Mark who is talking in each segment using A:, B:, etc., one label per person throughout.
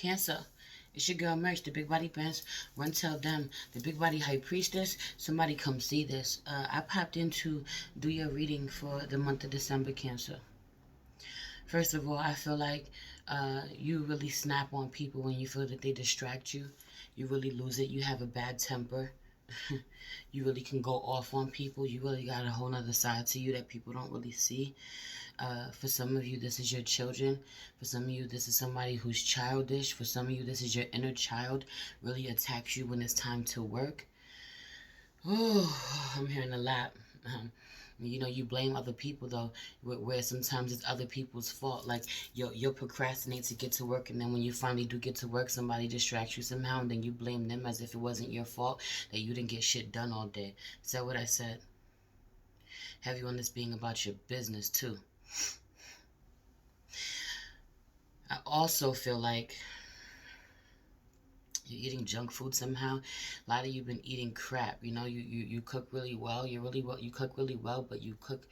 A: Cancer. It's your girl Merch, the Big Body Pants. Run tell them, the Big Body High Priestess. Somebody come see this. I popped in to do your reading for the month of December, Cancer. First of all, I feel like you really snap on people when you feel that they distract you. You really lose it. You have a bad temper. You really can go off on people. You really got a whole nother side to you that people don't really see. For some of you, this is your children. For some of you, this is somebody who's childish. For some of you, this is your inner child really attacks you when it's time to work. Oh, I'm hearing a lot. You blame other people though, where sometimes it's other people's fault. Like you'll procrastinate to get to work, and then when you finally do get to work, somebody distracts you somehow, and then you blame them as if it wasn't your fault that you didn't get shit done all day. Is that what I said? Have you on this being about your business too? I also feel like you're eating junk food somehow. A lot of you been eating crap. You cook really well. You cook really well, but you cook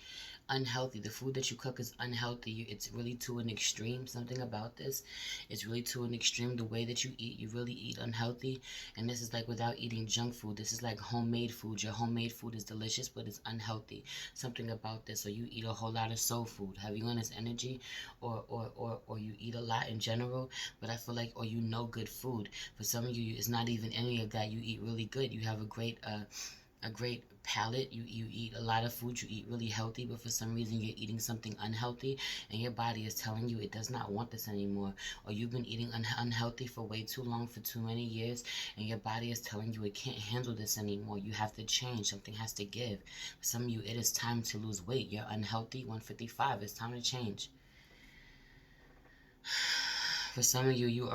A: unhealthy. The food that you cook is unhealthy. It's really to an extreme. Something about this, it's really to an extreme. The way that you eat, you really eat unhealthy. And this is like without eating junk food. This is like homemade food. Your homemade food is delicious, but it's unhealthy. Something about this. So you eat a whole lot of soul food. Have you on this energy, or you eat a lot in general? But I feel like, or good food. For some of you, it's not even any of that. You eat really good. You have a great palate. You eat a lot of food. You eat really healthy, but for some reason you're eating something unhealthy, and your body is telling you it does not want this anymore. Or you've been eating unhealthy for way too long, for too many years, and your body is telling you it can't handle this anymore. You have to change. Something has to give. For some of you, it is time to lose weight. You're unhealthy. 155. It's time to change. For some of you, you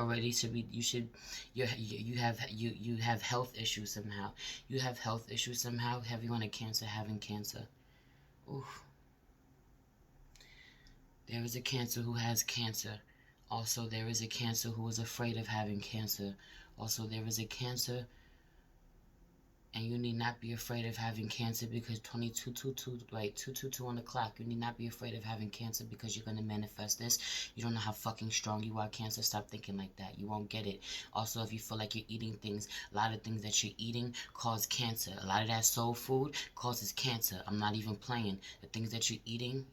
A: have health issues somehow. You have health issues somehow. Have you on a Cancer having cancer? Oof. There is a Cancer who has cancer. Also, there is a Cancer who is afraid of having cancer. Also, there is a Cancer, and you need not be afraid of having cancer, because 2222, right, 222 on the clock. You need not be afraid of having cancer, because you're going to manifest this. You don't know how fucking strong you are, Cancer. Stop thinking like that. You won't get it. Also, if you feel like you're eating things, a lot of things that you're eating cause cancer. A lot of that soul food causes cancer. I'm not even playing. The things that you're eating,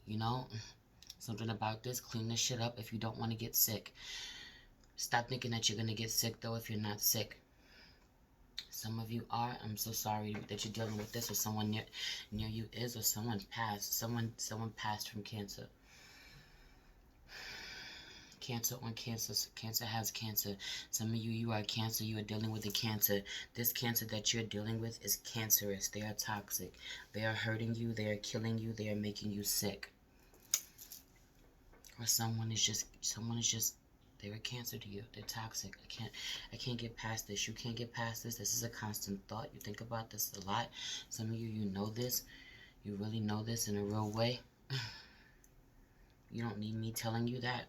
A: something about this. Clean this shit up if you don't want to get sick. Stop thinking that you're going to get sick, though, if you're not sick. Some of you are. I'm so sorry that you're dealing with this, or someone near you is, or someone passed. Someone passed from cancer. Cancer on cancer. Cancer has cancer. Some of you are Cancer. You are dealing with a cancer. This cancer that you're dealing with is cancerous. They are toxic. They are hurting you. They are killing you. They are making you sick. Or someone is just they're a cancer to you. They're toxic. I can't get past this. You can't get past this. This is a constant thought. You think about this a lot. Some of you know this. You really know this in a real way. You don't need me telling you that.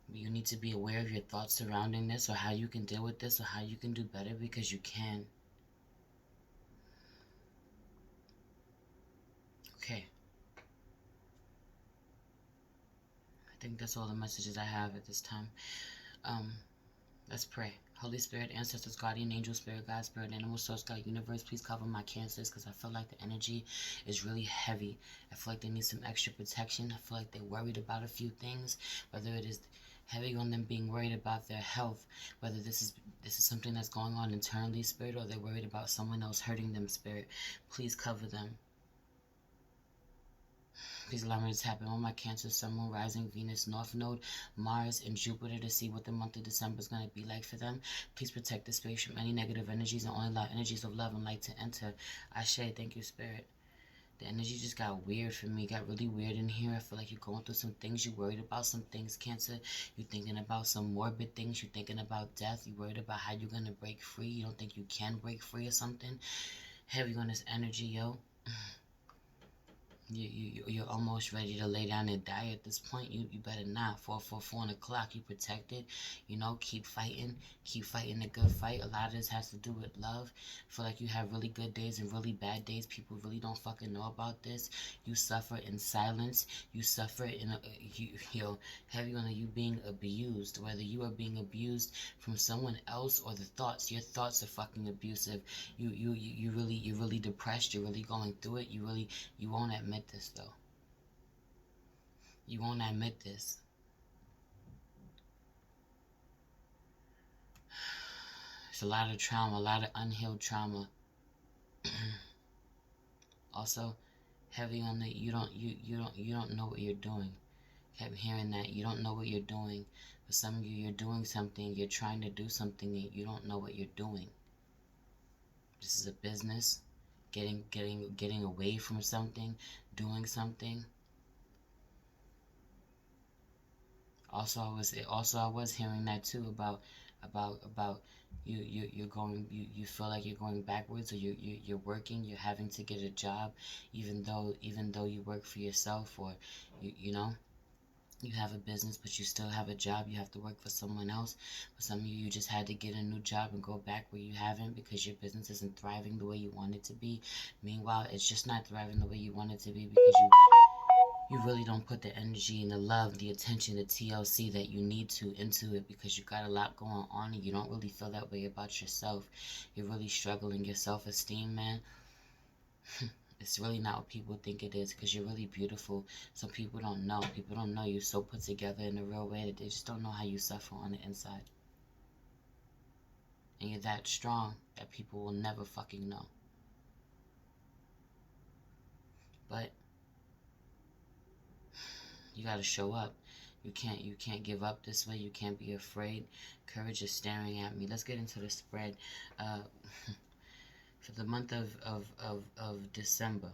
A: But you need to be aware of your thoughts surrounding this, or how you can deal with this, or how you can do better, because you can. Okay. I think that's all the messages I have at this time. Let's pray. Holy Spirit, ancestors, guardian angel, spirit, God, spirit, animal, source, God, universe, please cover my Cancers, because I feel like the energy is really heavy. I feel like they need some extra protection. I feel like they're worried about a few things, whether it is heavy on them being worried about their health, whether this is something that's going on internally, Spirit, or they're worried about someone else hurting them, Spirit. Please cover them. Please allow me to tap in on my Cancer, Sun, Moon, Rising, Venus, North Node, Mars, and Jupiter to see what the month of December is going to be like for them. Please protect the space from any negative energies and only allow energies of love and light to enter. Ashe, thank you, Spirit. The energy just got weird for me. Got really weird in here. I feel like you're going through some things. You're worried about some things, Cancer. You're thinking about some morbid things. You're thinking about death. You're worried about how you're going to break free. You don't think you can break free or something. Heavy on this energy, yo. You're almost ready to lay down and die at this point. You better not. 4 o'clock. You protected. You know, keep fighting the good fight. A lot of this has to do with love. I feel like you have really good days and really bad days. People really don't fucking know about this. You suffer in silence. You suffer in heavy on you being abused. Whether you are being abused from someone else or the thoughts. Your thoughts are fucking abusive. You're really depressed. You're really going through it. You won't admit this though. You won't admit this. It's a lot of trauma, a lot of unhealed trauma. Also, heavy on the you don't know what you're doing. Kept hearing that you don't know what you're doing. For some of you, you're doing something. You're trying to do something and you don't know what you're doing. This is a business. Getting away from something, doing something. Also I was hearing that too about you feel like you're going backwards, or you're working, you're having to get a job, even though you work for yourself, or you know you have a business but you still have a job. You have to work for someone else. For some of you, you just had to get a new job and go back where you haven't because your business isn't thriving the way you want it to be. Meanwhile, it's just not thriving the way you want it to be because you really don't put the energy and the love, the attention, the TLC that you need to into it, because you got a lot going on and you don't really feel that way about yourself. You're really struggling. Your self-esteem, man, it's really not what people think it is, because you're really beautiful. Some people don't know. People don't know you're so put together in a real way that they just don't know how you suffer on the inside. And you're that strong that people will never fucking know. But you gotta show up. You can't give up this way. You can't be afraid. Courage is staring at me. Let's get into the spread. Uh, for the month of December.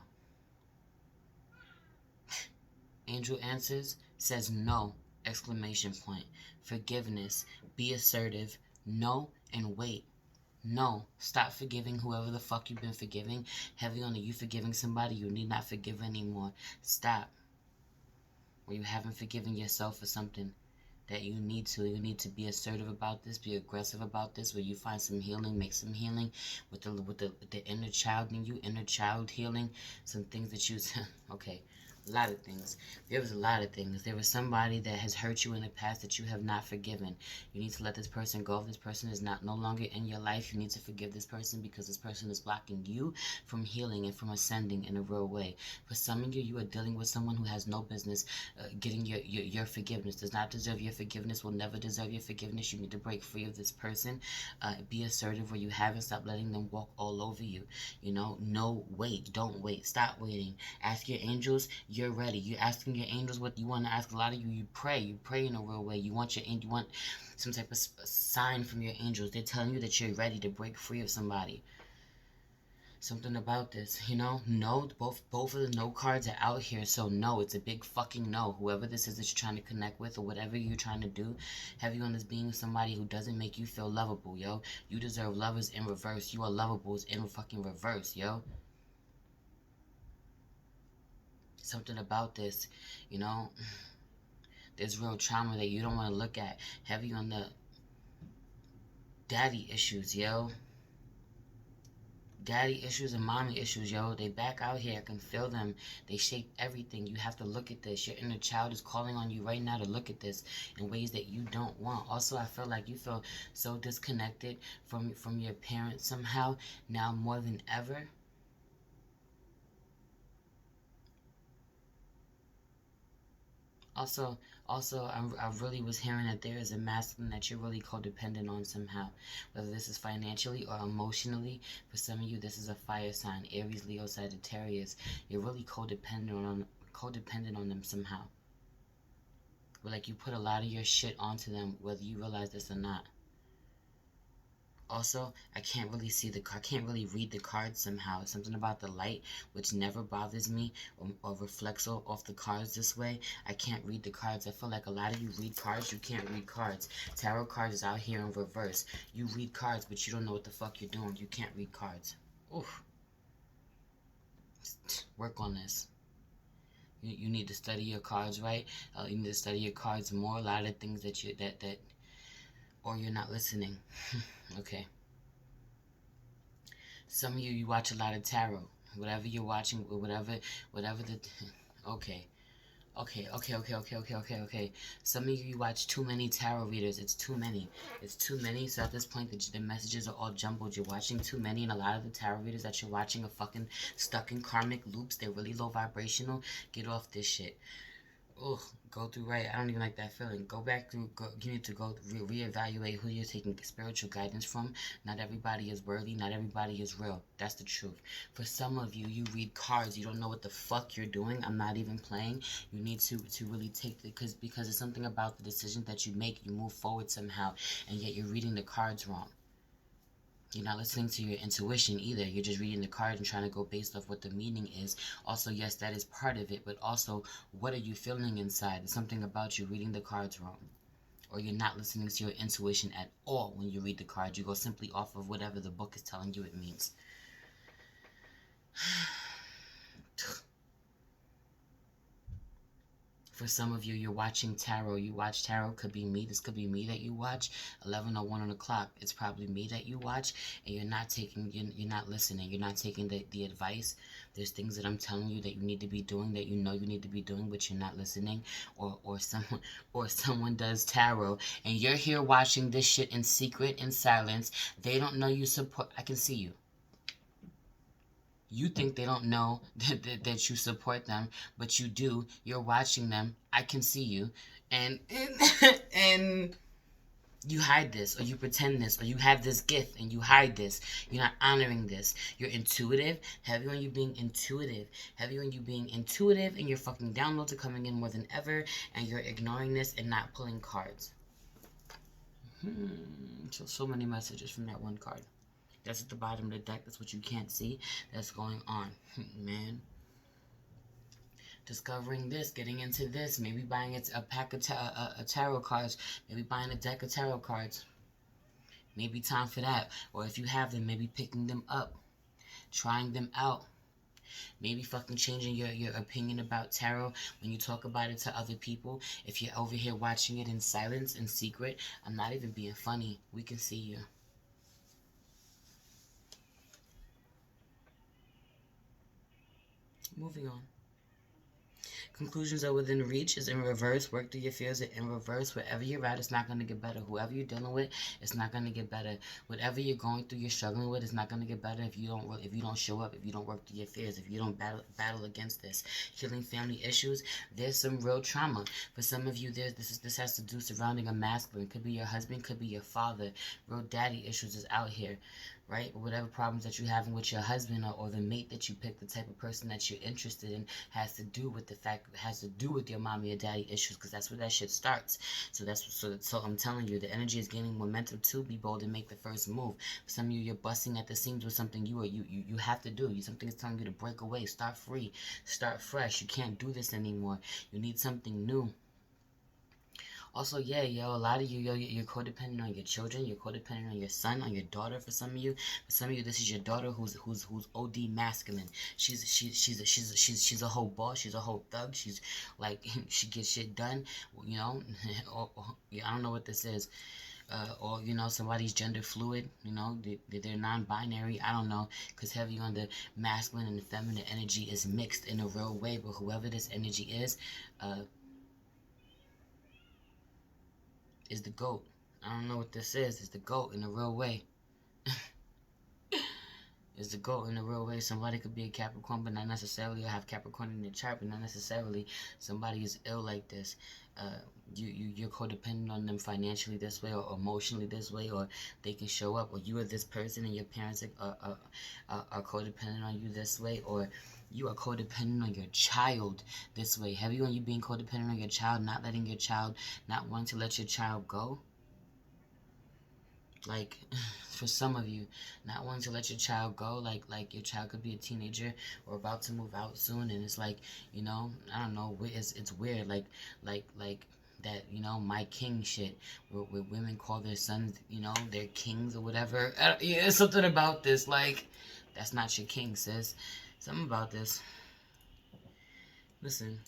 A: Angel Answers says no! Exclamation point. Forgiveness. Be assertive. No and wait. No. Stop forgiving whoever the fuck you've been forgiving. Heavy on the you forgiving somebody you need not forgive anymore. Stop. Or you haven't forgiven yourself for something that you need to. You need to be assertive about this, be aggressive about this. Where you find some healing, make some healing with the inner child in you, inner child healing. Some things that you okay. A lot of things. There was a lot of things. There was somebody that has hurt you in the past that you have not forgiven. You need to let this person go. If this person is no longer in your life, you need to forgive this person, because this person is blocking you from healing and from ascending in a real way. For some of you, you are dealing with someone who has no business getting your forgiveness. Does not deserve your forgiveness. Will never deserve your forgiveness. You need to break free of this person. Be assertive where you haven't. Stop letting them walk all over you. You know, no, wait. Don't wait. Stop waiting. Ask your angels. You're ready. You're asking your angels what you want to ask. A lot of you pray in a real way. You want some type of sign from your angels. They're telling you that you're ready to break free of somebody. Something about this, no, both of the no cards are out here. So no, it's a big fucking no. Whoever this is that you're trying to connect with, or whatever you're trying to do, heavy on this being somebody who doesn't make you feel lovable, yo. You deserve lovers in reverse. You are lovables in fucking reverse, yo. Something about this, you know there's real trauma that you don't want to look at. Heavy on the daddy issues, yo. Daddy issues and mommy issues, yo. They back out here. I can feel them. They shape everything. You have to look at this. Your inner child is calling on you right now to look at this in ways that you don't want. Also, I feel like you feel so disconnected from your parents somehow now more than ever. Also, I really was hearing that there is a masculine that you're really codependent on somehow, whether this is financially or emotionally. For some of you, this is a fire sign: Aries, Leo, Sagittarius. You're really codependent on them somehow. But like, you put a lot of your shit onto them, whether you realize this or not. Also, I can't really read the cards somehow. Something about the light, which never bothers me, or reflects off the cards this way. I can't read the cards. I feel like a lot of you read cards, you can't read cards. Tarot cards is out here in reverse. You read cards, but you don't know what the fuck you're doing. You can't read cards. Oof. Work on this. You need to study your cards, right? You need to study your cards more. A lot of things that or you're not listening. Okay. Some of you, you watch a lot of tarot. Whatever you're watching, whatever the, okay. Okay. Some of you, you watch too many tarot readers. It's too many. It's too many. So at this point, the messages are all jumbled. You're watching too many, and a lot of the tarot readers that you're watching are fucking stuck in karmic loops. They're really low vibrational. Get off this shit. Ugh, go through, right. I don't even like that feeling. Go back through. You need to go reevaluate who you're taking spiritual guidance from. Not everybody is worthy. Not everybody is real. That's the truth. For some of you, you read cards. You don't know what the fuck you're doing. I'm not even playing. You need to really take the because it's something about the decision that you make. You move forward somehow, and yet you're reading the cards wrong. You're not listening to your intuition either. You're just reading the card and trying to go based off what the meaning is. Also, yes, that is part of it, but also, what are you feeling inside? There's something about you reading the cards wrong. Or you're not listening to your intuition at all when you read the card. You go simply off of whatever the book is telling you it means. For some of you, you're watching tarot. You watch tarot. Could be me. This could be me that you watch. 11:01 on the clock. It's probably me that you watch, and you're not taking. You're not listening. You're not taking the advice. There's things that I'm telling you that you need to be doing, that you know you need to be doing, but you're not listening. Or someone does tarot, and you're here watching this shit in secret, in silence. They don't know you support. I can see you. You think they don't know that you support them, but you do. You're watching them. I can see you. And you hide this, or you pretend this, or you have this gift and you hide this. You're not honoring this. You're intuitive. Heavy on you being intuitive. Heavy on you being intuitive, and your fucking downloads are coming in more than ever, and you're ignoring this and not pulling cards. So many messages from that one card. That's at the bottom of the deck. That's what you can't see. That's going on. Man. Discovering this, getting into this, maybe buying a pack of tarot cards, maybe buying a deck of tarot cards. Maybe time for that. Or if you have them, maybe picking them up, trying them out. Maybe fucking changing your opinion about tarot when you talk about it to other people. If you're over here watching it in silence, in secret, I'm not even being funny. We can see you. Moving on. Conclusions are within reach is in reverse. Work through your fears in reverse. Wherever you're at, it's not going to get better. Whoever you're dealing with, it's not going to get better. Whatever you're going through, you're struggling with, it's not going to get better if you don't show up, if you don't work through your fears, if you don't battle against this. Healing family issues. There's some real trauma. For some of you, this has to do surrounding a masculine. Could be your husband, could be your father. Real daddy issues is out here. Right? Whatever problems that you're having with your husband or the mate that you pick, the type of person that you're interested in, has to do with your mommy or daddy issues, because that's where that shit starts. So I'm telling you, the energy is gaining momentum to be bold and make the first move. For some of you, you're busting at the seams with something you have to do. Something is telling you to break away, start free, start fresh. You can't do this anymore. You need something new. Also, yeah, a lot of you, you're codependent on your children. You're codependent on your son, on your daughter. For some of you, this is your daughter who's OD masculine. She's a whole boss. She's a whole thug. She's like she gets shit done. I don't know what this is. Or somebody's gender fluid. They're non-binary. I don't know, because heavy on the masculine and the feminine energy is mixed in a real way. But whoever this energy is the GOAT. I don't know what this is. It's the GOAT in a real way. It's the GOAT in a real way. Somebody could be a Capricorn, but not necessarily have Capricorn in their chart, but not necessarily somebody is ill like this. You're codependent on them financially this way, or emotionally this way, or they can show up, or you are this person and your parents are codependent on you this way, or you are codependent on your child this way. Heavy on you being codependent on your child, not wanting to let your child go. Like, for some of you, not wanting to let your child go, like your child could be a teenager or about to move out soon, and it's like, I don't know, it's weird, like that, my king shit, where women call their sons, their kings or whatever. Yeah, something about this, like, that's not your king, sis. Something about this. Listen,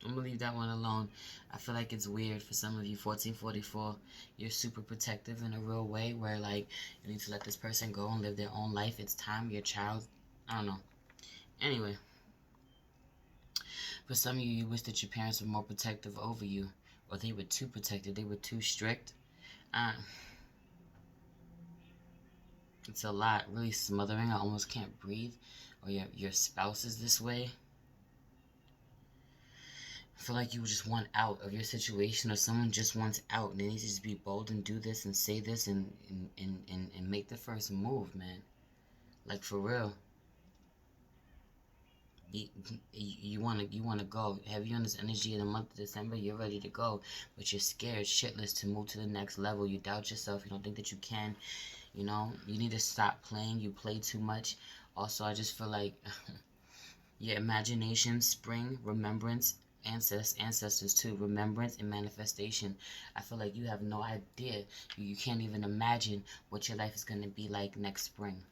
A: I'm gonna leave that one alone. I feel like it's weird for some of you. 1444, you're super protective in a real way where, like, you need to let this person go and live their own life. It's time. Your child. I don't know. Anyway, for some of you, you wish that your parents were more protective over you, or they were too protective. They were too strict. Uh, it's a lot. Really smothering. I almost can't breathe. Or your spouse is this way. I feel like you just want out of your situation, or someone just wants out, and they need to just be bold and do this and say this and make the first move, man. Like, for real. You wanna go. Have you on this energy in the month of December? You're ready to go, but you're scared shitless to move to the next level. You doubt yourself. You don't think that you can. You know, you need to stop playing. You play too much. Also, I just feel like your imagination, spring, remembrance, ancestors too, remembrance and manifestation. I feel like you have no idea. You can't even imagine what your life is going to be like next spring.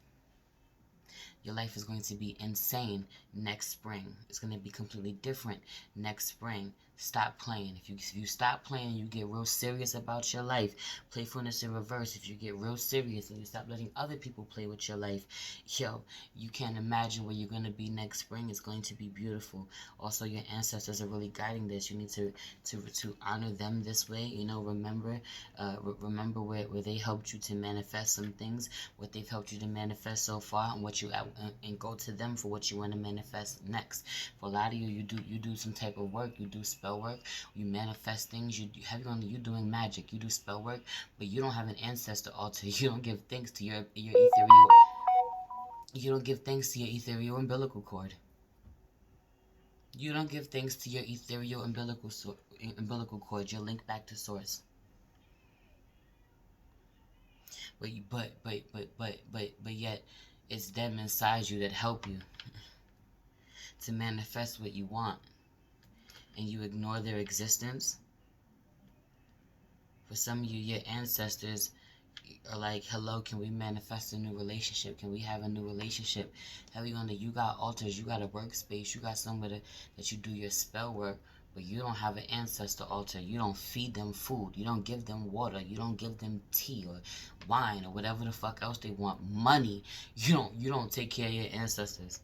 A: Your life is going to be insane next spring. It's going to be completely different next spring. Stop playing. If you stop playing and you get real serious about your life, playfulness in reverse. If you get real serious and you stop letting other people play with your life, yo, you can't imagine where you're going to be next spring. It's going to be beautiful. Also, your ancestors are really guiding this. You need to honor them this way. You know, remember where they helped you to manifest some things, what they've helped you to manifest so far, and what you and go to them for what you want to manifest next. For a lot of you, you do some type of work. You do spell work. You manifest things. You doing magic. You do spell work, but you don't have an ancestor altar. You don't give thanks to your ethereal. You don't give thanks to your ethereal umbilical cord. You don't give thanks to your ethereal umbilical cord. You're linked back to source. But yet, it's them inside you that help you to manifest what you want, and you ignore their existence. For some of you, your ancestors are like, hello, can we manifest a new relationship? Can we have a new relationship? You got altars, you got a workspace, you got somewhere that you do your spell work, but you don't have an ancestor altar. You don't feed them food. You don't give them water. You don't give them tea or wine or whatever the fuck else they want. Money. You don't take care of your ancestors.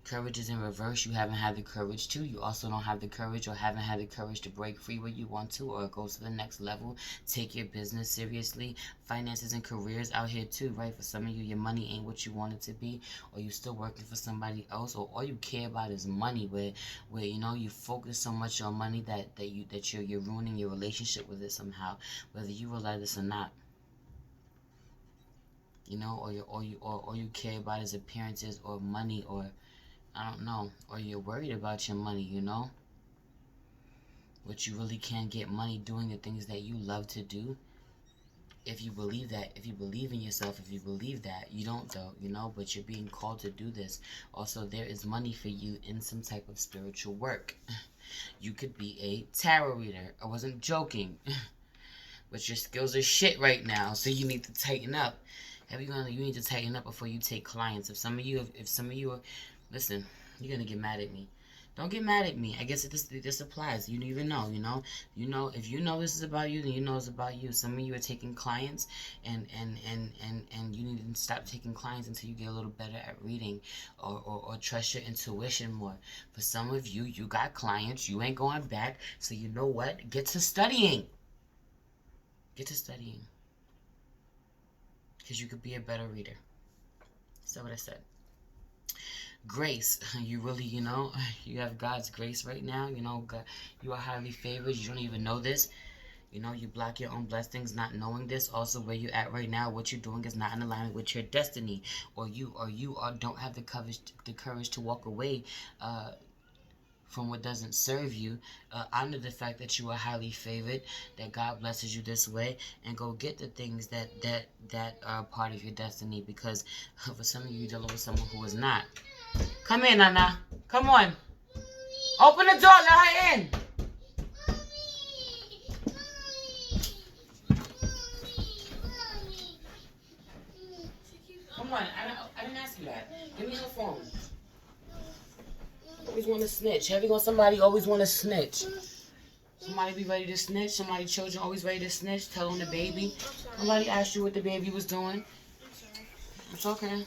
A: Courage is in reverse. You haven't had the courage to. You also don't have the courage or haven't had the courage to break free where you want to or go to the next level. Take your business seriously. Finances and careers out here too, right? For some of you, your money ain't what you want it to be, or you still working for somebody else, or all you care about is money, where you know you focus so much on money that you're ruining your relationship with it somehow, whether you realize this or not. You know, or you care about is appearances or money, or I don't know, or you're worried about your money, you know? But you really can't get money doing the things that you love to do. If you believe that, if you believe in yourself, if you believe that, you don't though, you know, but you're being called to do this. Also, there is money for you in some type of spiritual work. You could be a tarot reader. I wasn't joking. But your skills are shit right now, so you need to tighten up. You need to tighten up before you take clients. If some of you are, listen, you're gonna get mad at me. Don't get mad at me. I guess this applies. You don't even know, if you know this is about you, then you know it's about you. Some of you are taking clients, and you need to stop taking clients until you get a little better at reading, or trust your intuition more. For some of you, you got clients, you ain't going back, so you know what? Get to studying. Get to studying. Because you could be a better reader. That's what I said. Grace. You really, you have God's grace right now. God, you are highly favored. You don't even know this. You block your own blessings not knowing this. Also, where you're at right now, what you're doing is not in alignment with your destiny. Or you don't have the courage to walk away from what doesn't serve you. Honor the fact that you are highly favored, that God blesses you this way, and go get the things that are part of your destiny, because for some of you, you're dealing with someone who is not. Come in, Nana. Come on. Open the door. Let her in. Come on. I didn't ask you that. Give me her phone. Which one? want to snitch. Heavy on somebody always want to snitch. Somebody be ready to snitch. Somebody children always ready to snitch. Tell on the baby. Nobody asked you what the baby was doing. It's okay.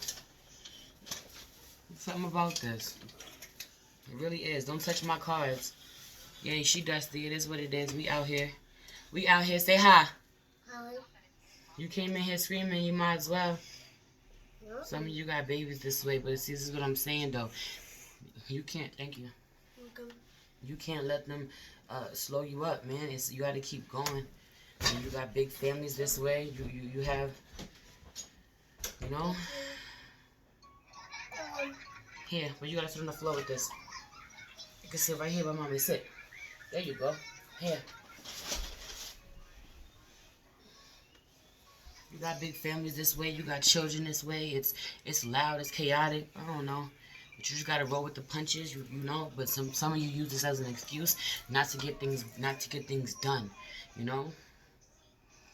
A: Something about this. It really is. Don't touch my cards. Yeah, she dusty. It is what it is. We out here. We out here. Say hi. Hi. You came in here screaming. You might as well. Yep. Some of you got babies this way, but see, this is what I'm saying, though. You can't. Thank you. Welcome. You can't let them slow you up, man. You got to keep going. And you got big families this way. You have, you know. Here, but you got to sit on the floor with this. You can sit right here by mommy. Sit. There you go. Here. You got big families this way. You got children this way. It's loud. It's chaotic. I don't know. But you just gotta roll with the punches. You know. But some of you use this as an excuse not to get things done. You know.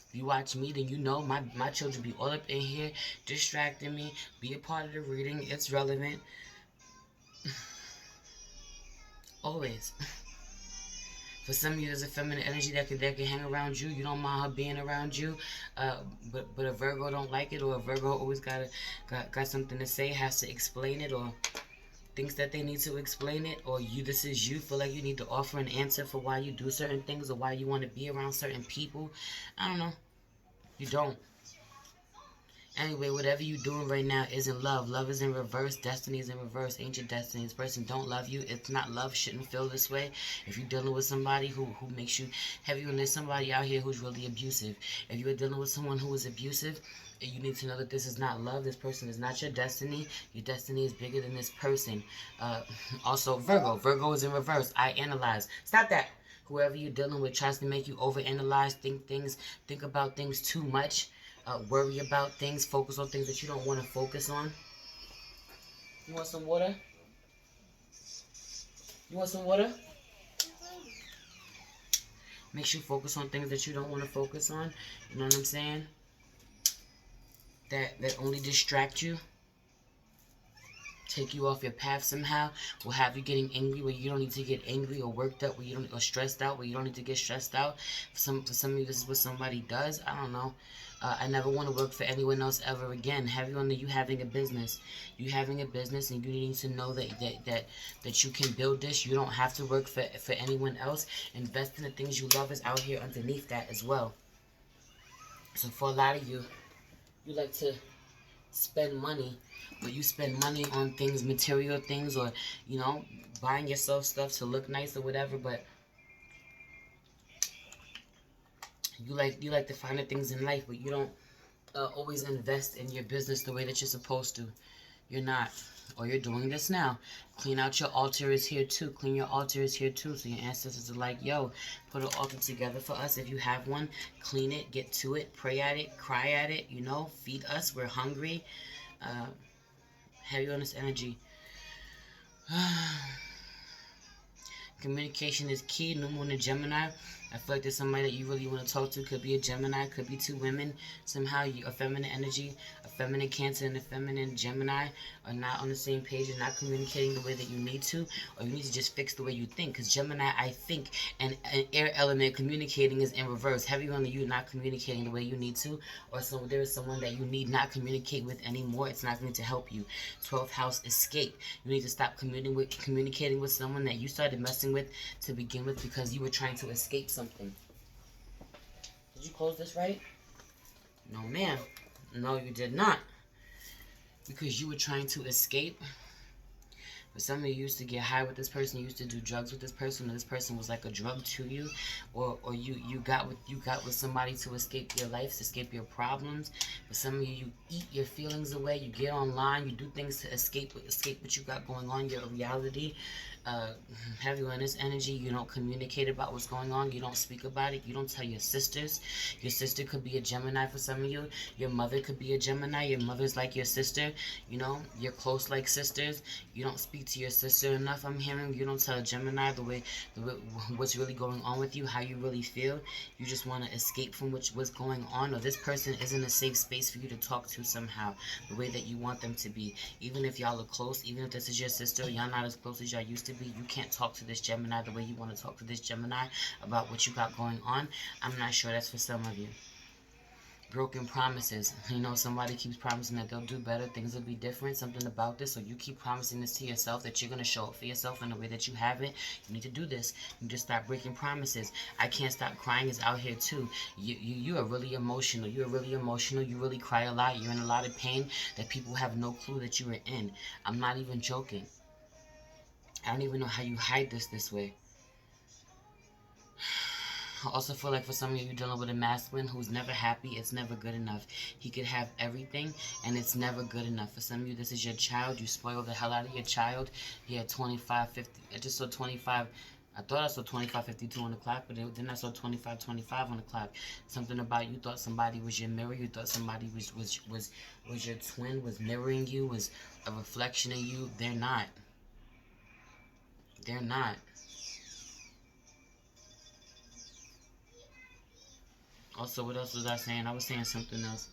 A: If you watch me, then you know my children be all up in here distracting me. Be a part of the reading. It's relevant. Always. For some of you, there's a feminine energy that can hang around you. You don't mind her being around you, but a Virgo don't like it, or a Virgo always got something to say, has to explain it, or thinks that they need to explain it, or this is you feel like you need to offer an answer for why you do certain things or why you want to be around certain people. I don't know. You don't. Anyway, whatever you're doing right now isn't love. Love is in reverse. Destiny is in reverse. Ancient destiny. This person don't love you. It's not love. Shouldn't feel this way. If you're dealing with somebody who makes you heavy, and there's somebody out here who's really abusive. If you're dealing with someone who is abusive, you need to know that this is not love. This person is not your destiny. Your destiny is bigger than this person. Also, Virgo. Virgo is in reverse. I analyze. Stop that. Whoever you're dealing with tries to make you overanalyze, think about things too much. Worry about things, focus on things that you don't want to focus on. You want some water? You want some water? Makes you focus on things that you don't want to focus on. You know what I'm saying? That only distract you. Take you off your path somehow, will have you getting angry where you don't need to get angry, or worked up where you don't, or stressed out where you don't need to get stressed out. For some of you, this is what somebody does. I don't know. I never want to work for anyone else ever again. Have you on you having a business? You having a business, and you need to know that you can build this. You don't have to work for anyone else. Invest in the things you love is out here underneath that as well. So for a lot of you, you like to spend money, but you spend money on things, material things, or you know, buying yourself stuff to look nice or whatever, but you like the finer things in life, but you don't always invest in your business the way that you're supposed to. You're not. Or you're doing this now. Clean out your altar is here too. Clean your altar is here too. So your ancestors are like, yo, put an altar together for us. If you have one, clean it, get to it, pray at it, cry at it, you know, feed us. We're hungry. Heavy on this energy. Communication is key. New moon in Gemini. I feel like there's somebody that you really want to talk to. Could be a Gemini. Could be two women. Somehow a feminine energy, a feminine Cancer and a feminine Gemini are not on the same page and not communicating the way that you need to. Or you need to just fix the way you think. Because Gemini, I think, and an air element communicating is in reverse. Heavy on you not communicating the way you need to. Or there is someone that you need not communicate with anymore. It's not going to help you. 12th house, escape. You need to stop communicating with someone that you started messing with to begin with because you were trying to escape something. Did you close this right? No, ma'am. No, you did not. Because you were trying to escape. But some of you used to get high with this person, you used to do drugs with this person, and this person was like a drug to you, or you got with somebody to escape your life, to escape your problems. But some of you eat your feelings away, you get online, you do things to escape what you got going on, your reality. Have you in this energy, you don't communicate about what's going on, you don't speak about it, you don't tell your sisters. Your sister could be a Gemini for some of you, your mother could be a Gemini, your mother's like your sister, you know, you're close like sisters, you don't speak to your sister enough, I'm hearing, you don't tell Gemini the way what's really going on with you, how you really feel, you just want to escape from what's going on, or this person isn't a safe space for you to talk to somehow, the way that you want them to be, even if y'all are close, even if this is your sister, y'all not as close as y'all used to be. You can't talk to this Gemini the way you want to talk to this Gemini about what you got going on. I'm not sure that's for some of you. Broken promises. You know, somebody keeps promising that they'll do better, things will be different, something about this, so you keep promising this to yourself, that you're going to show up for yourself in the way that you have it. You need to do this. You just stop breaking promises. I Can't Stop Crying is out here too. You are really emotional. You are really emotional. You really cry a lot. You're in a lot of pain that people have no clue that you are in. I'm not even joking. I don't even know how you hide this way. I also feel like for some of you, you're dealing with a masculine who's never happy. It's never good enough. He could have everything, and it's never good enough. For some of you, this is your child. You spoil the hell out of your child. He had 25, 50. I just saw 25. I thought I saw 25:52 on the clock, but then I saw 25:25 on the clock. Something about you thought somebody was your mirror. You thought somebody was your twin, was mirroring you, was a reflection of you. They're not. They're not. Also, what else was I saying? I was saying something else.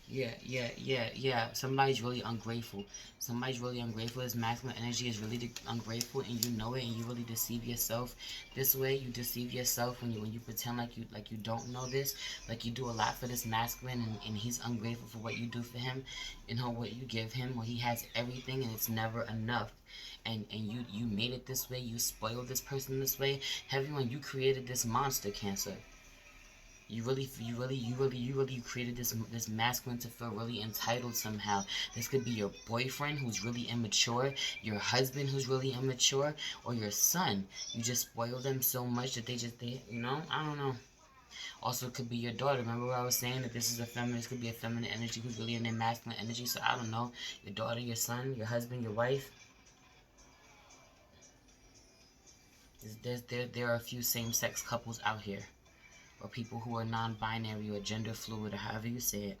A: Yeah. Somebody's really ungrateful. Somebody's really ungrateful. This masculine energy is really ungrateful, and you know it, and you really deceive yourself. This way, you deceive yourself when you pretend like you don't know this, like you do a lot for this masculine, and he's ungrateful for what you do for him, what you give him. Well, he has everything, and it's never enough. And you made it this way. You spoiled this person this way. Everyone, you created this monster, Cancer. You created this masculine to feel really entitled somehow. This could be your boyfriend who's really immature, your husband who's really immature, or your son. You just spoil them so much that I don't know. Also, it could be your daughter. Remember what I was saying, that this is a feminine, this could be a feminine energy who's really in their masculine energy. So I don't know, your daughter, your son, your husband, your wife. There are a few same-sex couples out here, or people who are non-binary or gender fluid, or however you say it.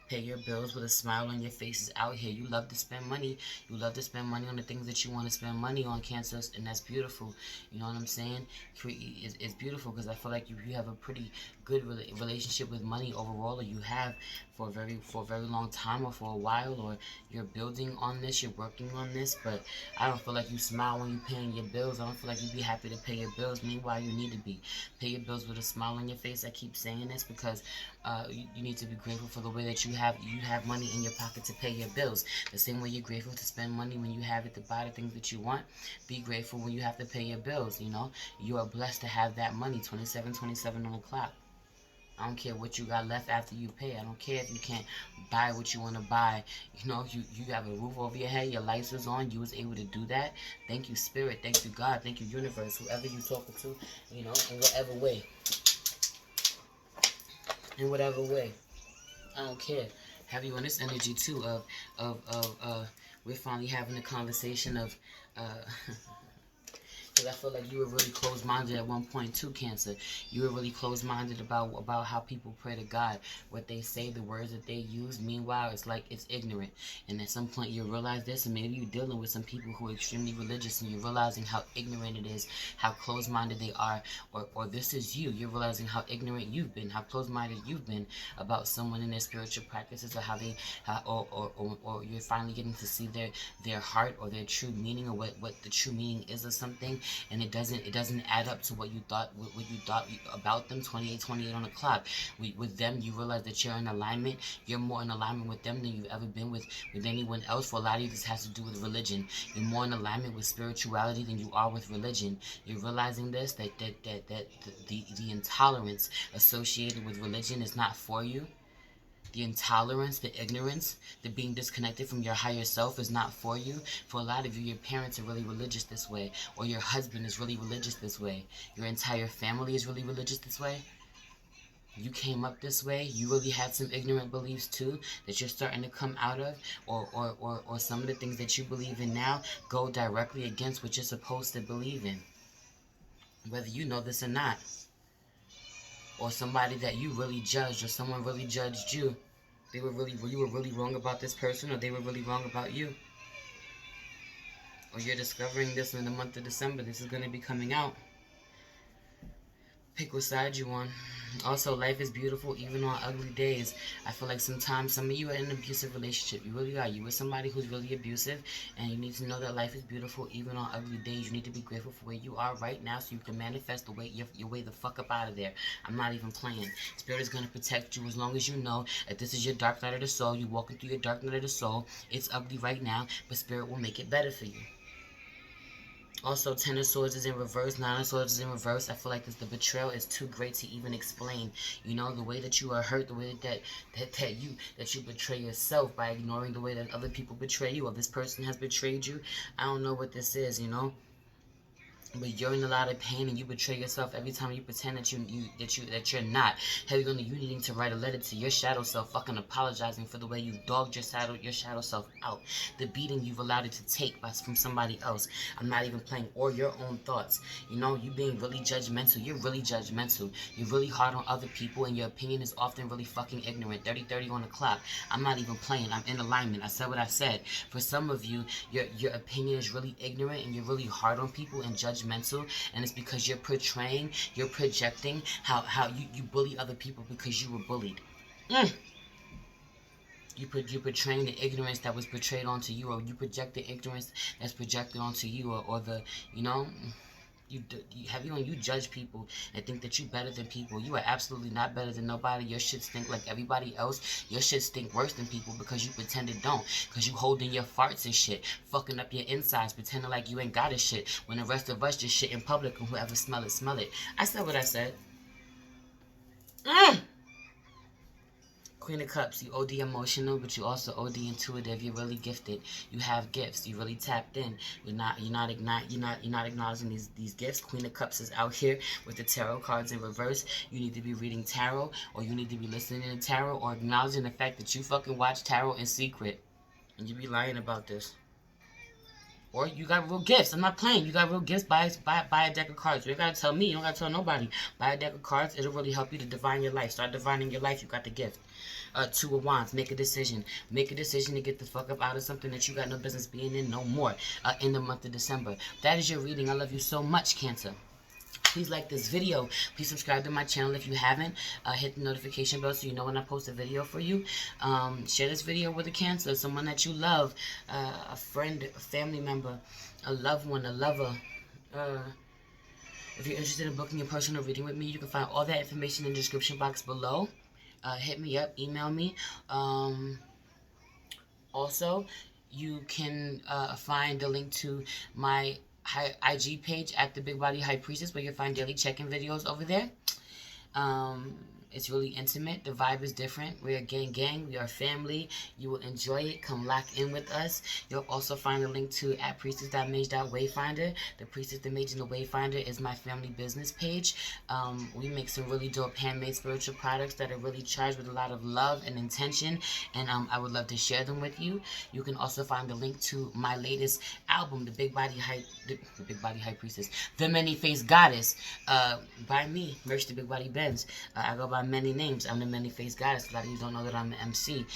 A: Pay your bills with a smile on your face is out here. You love to spend money. You love to spend money on the things that you want to spend money on, Cancer, and that's beautiful. You know what I'm saying? It's beautiful because I feel like you have a pretty good relationship with money overall, or you have for a very long time, or for a while, or you're building on this, you're working on this. But I don't feel like you smile when you're paying your bills. I don't feel like you'd be happy to pay your bills. Meanwhile, you need to be. Pay your bills with a smile on your face. I keep saying this because you need to be grateful for the way that you have money in your pocket to pay your bills. The same way you're grateful to spend money when you have it to buy the things that you want, be grateful when you have to pay your bills. You are blessed to have that money. 27 on the clock. I don't care what you got left after you pay. I don't care if you can't buy what you want to buy. You have a roof over your head, your lights was on, you was able to do that. Thank you, Spirit. Thank you, God. Thank you, Universe. Whoever you talking to, in whatever way. In whatever way. I don't care. Have you on this energy too we're finally having a conversation of because I feel like you were really closed-minded at one point too, Cancer. You were really closed-minded about how people pray to God, what they say, the words that they use. Meanwhile, it's like it's ignorant. And at some point you realize this, and maybe you're dealing with some people who are extremely religious, and you're realizing how ignorant it is, how closed-minded they are, or this is you. You're realizing how ignorant you've been, how closed-minded you've been about someone in their spiritual practices, or or you're finally getting to see their heart, or their true meaning, or what the true meaning is of something. And it doesn't add up to what you thought about them. 28 on the clock. With them, you realize that you're in alignment. You're more in alignment with them than you've ever been with anyone else. For a lot of you, this has to do with religion. You're more in alignment with spirituality than you are with religion. You're realizing this, that the intolerance associated with religion is not for you. The intolerance, the ignorance, the being disconnected from your higher self is not for you. For a lot of you, your parents are really religious this way, or your husband is really religious this way. Your entire family is really religious this way. You came up this way. You really had some ignorant beliefs too that you're starting to come out of, or some of the things that you believe in now go directly against what you're supposed to believe in, whether you know this or not. Or somebody that you really judged, or someone really judged you. You were really wrong about this person, or they were really wrong about you. Or you're discovering this in the month of December. This is going to be coming out. Pick what side you on. Also, life is beautiful even on ugly days. I feel like sometimes some of you are in an abusive relationship. You really are. You with somebody who's really abusive, and you need to know that life is beautiful even on ugly days. You need to be grateful for where you are right now so you can manifest the way your way the fuck up out of there. I'm not even playing. Spirit is gonna protect you as long as you know that this is your dark night of the soul. You walking through your dark night of the soul. It's ugly right now, but Spirit will make it better for you. Also, Ten of Swords is in reverse, Nine of Swords is in reverse. I feel like the betrayal is too great to even explain. You know, the way that you are hurt, the way that you betray yourself by ignoring the way that other people betray you, or this person has betrayed you. I don't know what this is, you know. But you're in a lot of pain, and you betray yourself every time you pretend that you're not. Heavy on you needing to write a letter to your shadow self, fucking apologizing for the way you dogged your shadow self out, the beating you've allowed it to take from somebody else. I'm not even playing, or your own thoughts. You know, you being really judgmental. You're really judgmental. You're really hard on other people, and your opinion is often really fucking ignorant. 30-30 on the clock. I'm not even playing. I'm in alignment. I said what I said. For some of you, your opinion is really ignorant, and you're really hard on people and judgmental, and it's because you're projecting how you bully other people because you were bullied. You're portraying the ignorance that was portrayed onto you, or you project the ignorance that's projected onto you, or the, you know, you judge people and think that you better than people. You are absolutely not better than nobody. Your shit stink like everybody else. Your shit stink worse than people because you pretend it don't. Because you holding your farts and shit, fucking up your insides, pretending like you ain't got a shit when the rest of us just shit in public and whoever smell it, smell it. I said what I said. Queen of Cups, you OD emotional, but you also OD intuitive. You're really gifted. You have gifts. You really tapped in. You're not acknowledging these gifts. Queen of Cups is out here with the tarot cards in reverse. You need to be reading tarot, or you need to be listening to tarot, or acknowledging the fact that you fucking watch tarot in secret, and you be lying about this. Or you got real gifts. I'm not playing. You got real gifts. Buy a deck of cards. You ain't gotta tell me. You don't gotta tell nobody. Buy a deck of cards. It'll really help you to divine your life. Start divining your life. You got the gift. Two of Wands. Make a decision. Make a decision to get the fuck up out of something that you got no business being in no more. In the month of December. That is your reading. I love you so much, Cancer. Please like this video. Please subscribe to my channel if you haven't. Hit the notification bell so you know when I post a video for you. Share this video with a Cancer, someone that you love, a friend, a family member, a loved one, a lover. If you're interested in booking a personal reading with me, you can find all that information in the description box below. Hit me up, email me. Also, you can find the link to my IG page at the Big Body High Priestess, where you'll find daily check-in videos over there. It's really intimate. The vibe is different. We are gang. We are family. You will enjoy it. Come lock in with us. You'll also find a link to at priestess.mage.wayfinder. The Priestess, the Mage, and the Wayfinder is my family business page. We make some really dope handmade spiritual products that are really charged with a lot of love and intention, and I would love to share them with you. You can also find the link to my latest album, the Big Body High Priestess, the Many-Faced Goddess, by me, Merch the Big Body Benz. I go by many names. I'm the Many-Faced Goddess. A lot of you don't know that I'm an MC.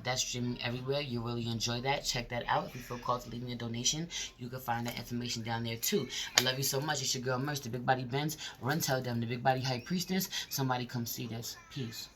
A: That's streaming everywhere. You really enjoy that. Check that out. If you feel called to leave me a donation, you can find that information down there too. I love you so much. It's your girl Merch, the Big Body Benz. Run tell them, the Big Body High Priestess. Somebody come see this. Peace.